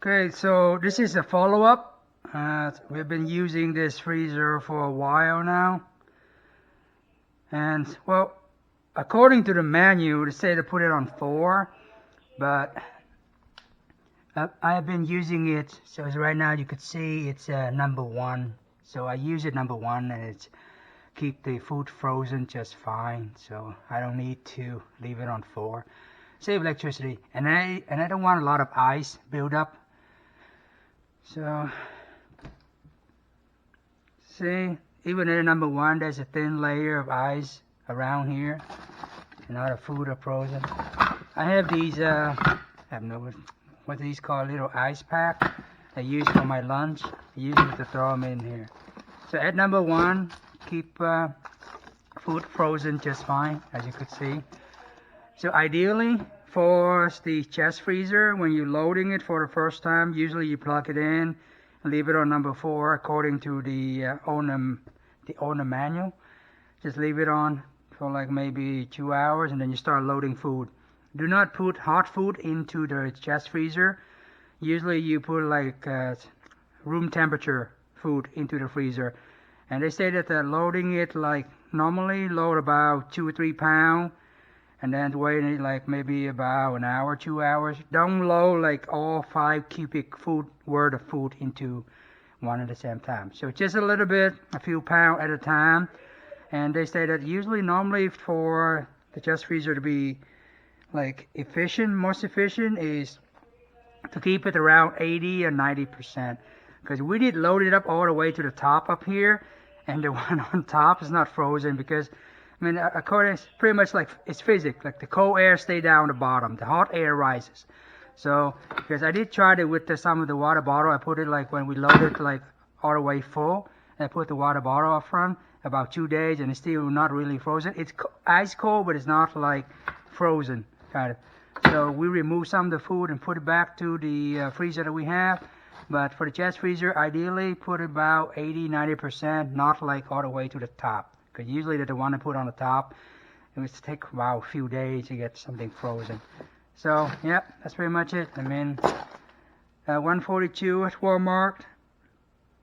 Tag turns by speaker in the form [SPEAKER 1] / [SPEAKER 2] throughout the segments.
[SPEAKER 1] Okay, so this is a follow-up. We've been using this freezer for a while now. And, well, according to the menu, they say to put it on 4. But I have been using it, so right now you could see it's number 1. So I use it number 1 and it's keep the food frozen just fine. So I don't need to leave it on 4. Save electricity. And I don't want a lot of ice build up. So, see, even in number 1, there's a thin layer of ice around here, and all the food are frozen. I have these, I don't know what these called, little ice pack I use for my lunch. I use it to throw them in here. So at number 1, keep food frozen just fine, as you could see. So ideally, for the chest freezer, when you're loading it for the first time, usually you plug it in and leave it on number 4 according to the owner manual. Just leave it on for like maybe 2 hours and then you start loading food. Do not put hot food into the chest freezer. Usually you put like room temperature food into the freezer. And they say that loading it like normally load about 2 or 3 pounds. And then wait like maybe about an hour, 2 hours. Don't load like all 5 cubic foot worth of food into one at the same time. So just a little bit, a few pounds at a time. And they say that usually normally for the chest freezer to be like efficient, most efficient is to keep it around 80 or 90%. Because we did load it up all the way to the top up here. And the one on top is not frozen because I mean, according, it's pretty much like it's physics. Like the cold air stay down the bottom, the hot air rises. So, because I did try it with some of the water bottle, I put it like when we loaded like all the way full, and I put the water bottle up front about 2 days, and it's still not really frozen. It's ice cold, but it's not like frozen kind of. So we remove some of the food and put it back to the freezer that we have. But for the chest freezer, ideally put about 80-90%, not like all the way to the top. Because usually the one I put on the top, it would take about a few days to get something frozen. So, yeah, that's pretty much it. I mean, 142 at Walmart,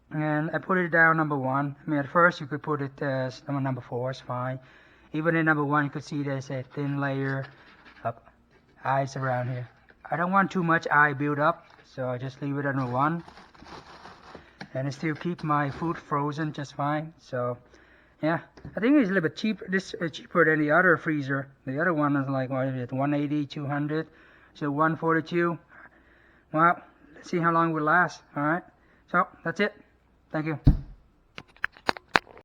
[SPEAKER 1] and I put it down number 1. I mean, at first you could put it as number 4, it's fine. Even in number 1, you could see there's a thin layer of ice around here. I don't want too much ice build up, so I just leave it at number 1. And I still keep my food frozen just fine, so... Yeah, I think it's a little bit cheaper. This is cheaper than the other freezer. The other one is like, what is it, 180, 200. So 142. Well, let's see how long it will last. All right. So that's it. Thank you.